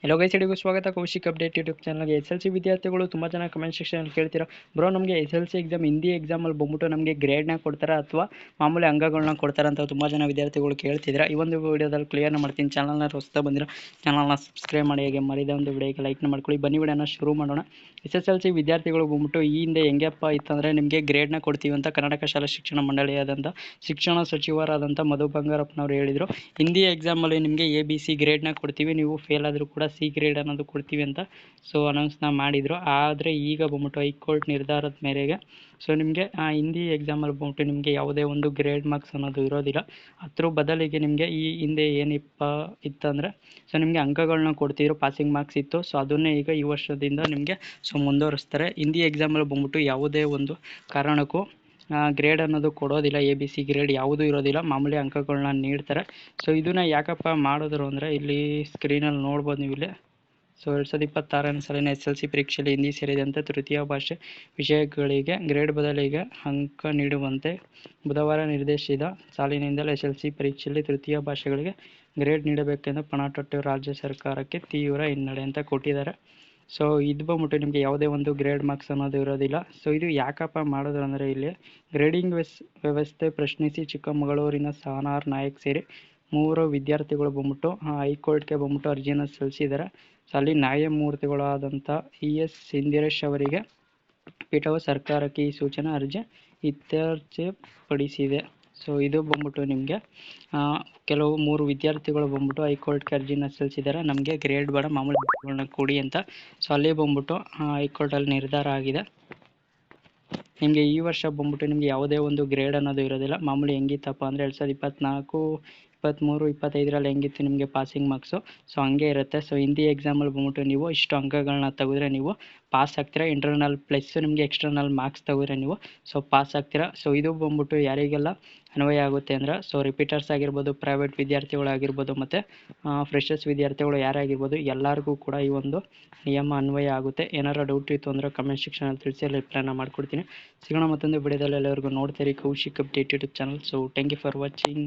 Hello guys, ಎಲ್ಲರಿಗೂ ಸ್ವಾಗತ Kaushik update YouTube ಚಾನಲ್ಗೆ. SLC ವಿದ್ಯಾರ್ಥಿಗಳು ತುಂಬ ಜನ ಕಮೆಂಟ್ ಸೆಕ್ಷನಲ್ಲಿ ಕೇಳ್ತೀರಾ, ಬ್ರೋ ನಮಗೆ SLC ಎಕ್ಸಾಮ್ ಹಿಂದಿ ಎಕ್ಸಾಮಲ್ಲಿ ಬಂದ್ಬಿಟ್ಟು ನಮಗೆ ಗ್ರೇಡ್ನ ಕೊಡ್ತಾರಾ ಅಥವಾ ಮಾಮೂಲಿ ಅಂಕಗಳನ್ನ ಕೊಡ್ತಾರಾ ಅಂತ ತುಂಬ ಜನ ವಿದ್ಯಾರ್ಥಿಗಳು ಕೇಳ್ತಿದ್ದೀರಾ. ಈ ಒಂದು ವಿಡಿಯೋದಲ್ಲಿ ಕ್ಲಿಯರ್ನ ಮಾಡ್ತೀನಿ. ಚಾನಲ್ನ ಹೊಸ್ತಾ ಬಂದಿರೋ ಚಾನಲ್ನ ಸಬ್ಸ್ಕ್ರೈಬ್ ಮಾಡಿ, ಹಾಗೆ ಮರಿದ ಒಂದು ವಿಡಿಯೋಗೆ ಲೈಕ್ನ ಮಾಡ್ಕೊಳ್ಳಿ. ಬನ್ನಿ ವಿಡಿಯೋನ ಶುರು ಮಾಡೋಣ. SLC ವಿದ್ಯಾರ್ಥಿಗಳು ಬಂದ್ಬಿಟ್ಟು ಈ ಹಿಂದೆ ಹೆಂಗಪ್ಪ ಇತ್ತಂದರೆ ನಿಮಗೆ ಗ್ರೇಡ್ನ ಕೊಡ್ತೀವಿ ಅಂತ ಕರ್ನಾಟಕ ಶಾಲಾ ಶಿಕ್ಷಣ ಮಂಡಳಿಯಾದಂಥ ಶಿಕ್ಷಣ ಸಚಿವರಾದಂಥ ಮಧು ಬಂಗಾರಪ್ಪನವರು ಹೇಳಿದರು. ಹಿಂದಿ ಎಕ್ಸಾಮಲ್ಲಿ ನಿಮಗೆ ABC ಗ್ರೇಡ್ನ ಕೊಡ್ತೀವಿ, ನೀವು ಫೇಲ್ ಆದರೂ ಕೂಡ C ಗ್ರೇಡ್ ಅನ್ನೋದು ಕೊಡ್ತೀವಿ ಅಂತ ಅನೌನ್ಸ್ನ ಮಾಡಿದರು. ಆದರೆ ಈಗ ಬಂದ್ಬಿಟ್ಟು ಹೈಕೋರ್ಟ್ ನಿರ್ಧಾರದ ಮೇರೆಗೆ ನಿಮಗೆ ಹಿಂದಿ ಎಕ್ಸಾಮಲ್ಲಿ ಬಂದ್ಬಿಟ್ಟು ನಿಮಗೆ ಯಾವುದೇ ಒಂದು ಗ್ರೇಡ್ ಮಾರ್ಕ್ಸ್ ಅನ್ನೋದು ಇರೋದಿಲ್ಲ. ಅದ್ರ ಬದಲಿಗೆ ನಿಮಗೆ ಈ ಹಿಂದೆ ಏನಪ್ಪ ಇತ್ತಂದರೆ ನಿಮಗೆ ಅಂಕಗಳನ್ನ ಕೊಡ್ತಿದ್ರು, ಪಾಸಿಂಗ್ ಮಾರ್ಕ್ಸ್ ಇತ್ತು. ಅದನ್ನೇ ಈಗ ಈ ವರ್ಷದಿಂದ ನಿಮಗೆ ಮುಂದುವರಿಸ್ತಾರೆ. ಹಿಂದಿ ಎಕ್ಸಾಮಲ್ಲಿ ಬಂದ್ಬಿಟ್ಟು ಯಾವುದೇ ಒಂದು ಕಾರಣಕ್ಕೂ ಗ್ರೇಡ್ ಅನ್ನೋದು ಕೊಡೋದಿಲ್ಲ, ABC ಗ್ರೇಡ್ ಯಾವುದೂ ಇರೋದಿಲ್ಲ, ಮಾಮೂಲಿ ಅಂಕಗಳನ್ನ ನೀಡ್ತಾರೆ. ಇದನ್ನ ಯಾಕಪ್ಪ ಮಾಡಿದ್ರು ಅಂದರೆ ಇಲ್ಲಿ ಸ್ಕ್ರೀನಲ್ಲಿ ನೋಡ್ಬೋದು ನೀವು ಇಲ್ಲಿ. 2026ನೇ ಸಾಲಿನ SLC ಪರೀಕ್ಷೆಯಲ್ಲಿ ಹಿಂದಿ ಸೇರಿದಂತೆ ತೃತೀಯ ಭಾಷೆ ವಿಷಯಗಳಿಗೆ ಗ್ರೇಡ್ ಬದಲಿಗೆ ಅಂಕ ನೀಡುವಂತೆ ಬುಧವಾರ ನಿರ್ದೇಶಿಸಿದ ಸಾಲಿನಿಂದಲೇ SLC ಪರೀಕ್ಷೆಯಲ್ಲಿ ತೃತೀಯ ಭಾಷೆಗಳಿಗೆ ಗ್ರೇಡ್ ನೀಡಬೇಕೆಂದು ಪಣತೊಟ್ಟು ರಾಜ್ಯ ಸರ್ಕಾರಕ್ಕೆ ತೀವ್ರ ಹಿನ್ನಡೆ ಅಂತ ಕೊಟ್ಟಿದ್ದಾರೆ. ಇದು ಬಂದ್ಬಿಟ್ಟು ನಿಮಗೆ ಯಾವುದೇ ಒಂದು ಗ್ರೇಡ್ ಮಾರ್ಕ್ಸ್ ಅನ್ನೋದು ಇರೋದಿಲ್ಲ. ಇದು ಯಾಕಪ್ಪ ಮಾಡಿದ್ರು ಅಂದರೆ ಇಲ್ಲಿ ಗ್ರೇಡಿಂಗ್ ವ್ಯವಸ್ಥೆ ಪ್ರಶ್ನಿಸಿ ಚಿಕ್ಕಮಗಳೂರಿನ ಸಹನಾರ್ ನಾಯಕ್ ಸೇರಿ 3 ವಿದ್ಯಾರ್ಥಿಗಳು ಬಂದ್ಬಿಟ್ಟು ಹೈಕೋರ್ಟ್ಗೆ ಬಂದ್ಬಿಟ್ಟು ಅರ್ಜಿಯನ್ನು ಸಲ್ಲಿಸಿದ್ದಾರೆ. ಅಲ್ಲಿ ನ್ಯಾಯಮೂರ್ತಿಗಳಾದಂಥ ES ಇಂದಿರೇಶ್ ಅವರಿಗೆ ಪೀಠವು ಸರ್ಕಾರಕ್ಕೆ ಈ ಸೂಚನಾ ಅರ್ಜಿ ಇತ್ಯರ್ಥಪಡಿಸಿದೆ. ಇದು ಬಂದ್ಬಿಟ್ಟು ನಿಮಗೆ ಕೆಲವು 3 ವಿದ್ಯಾರ್ಥಿಗಳು ಬಂದ್ಬಿಟ್ಟು ಹೈಕೋರ್ಟ್ಗೆ ಅರ್ಜಿನ ಸಲ್ಲಿಸಿದ್ದಾರೆ, ನಮಗೆ ಗ್ರೇಡ್ ಬೇಡ ಮಾಮೂಲಿ ಕೊಡಿ ಅಂತ. ಅಲ್ಲಿ ಬಂದ್ಬಿಟ್ಟು ಹೈಕೋರ್ಟಲ್ಲಿ ನಿರ್ಧಾರ ಆಗಿದೆ. ನಿಮಗೆ ಈ ವರ್ಷ ಬಂದ್ಬಿಟ್ಟು ನಿಮಗೆ ಯಾವುದೇ ಒಂದು ಗ್ರೇಡ್ ಅನ್ನೋದು ಇರೋದಿಲ್ಲ. ಮಾಮೂಲಿ ಹೆಂಗಿತ್ತಪ್ಪ ಅಂದರೆ 2024, 23, 25ರಲ್ಲಿ ಹೆಂಗಿತ್ತು ನಿಮಗೆ ಪಾಸಿಂಗ್ ಮಾರ್ಕ್ಸು ಹಂಗೆ ಇರುತ್ತೆ. ಹಿಂದಿ ಎಕ್ಸಾಮಲ್ಲಿ ಬಂದ್ಬಿಟ್ಟು ನೀವು ಇಷ್ಟು ಅಂಕಗಳನ್ನ ತೆಗೆದ್ರೆ ನೀವು ಪಾಸ್ ಆಗ್ತೀರಾ. ಇಂಟರ್ನಲ್ ಪ್ಲಸ್ ನಿಮಗೆ ಎಕ್ಸ್ಟರ್ನಲ್ ಮಾರ್ಕ್ಸ್ ತೆಗೆದ್ರೆ ನೀವು ಪಾಸ್ ಆಗ್ತೀರಾ. ಇದು ಬಂದ್ಬಿಟ್ಟು ಯಾರಿಗೆಲ್ಲ ಅನ್ವಯ ಆಗುತ್ತೆ ಅಂದರೆ ರಿಪೀಟರ್ಸ್ ಆಗಿರ್ಬೋದು, ಪ್ರೈವೇಟ್ ವಿದ್ಯಾರ್ಥಿಗಳಾಗಿರ್ಬೋದು, ಮತ್ತು ಫ್ರೆಷರ್ಸ್ ವಿದ್ಯಾರ್ಥಿಗಳು ಯಾರೇ ಆಗಿರ್ಬೋದು, ಎಲ್ಲರಿಗೂ ಕೂಡ ಈ ಒಂದು ನಿಯಮ ಅನ್ವಯ ಆಗುತ್ತೆ. ಏನಾರು ಡೌಟ್ ಇತ್ತು ಅಂದರೆ ಕಮೆಂಟ್ ಸೆಕ್ಷನಲ್ಲಿ ತಿಳಿಸಿ, ರಿಪ್ಲೈನ ಮಾಡ್ಕೊಡ್ತೀನಿ. ಸಿಗೋಣ ಮತ್ತೊಂದು ವಿಡಿಯೋದಲ್ಲಿ. ಎಲ್ಲರಿಗೂ ನೋಡ್ತೀರಿ Kaushik update YouTube channel. Thank you for watching.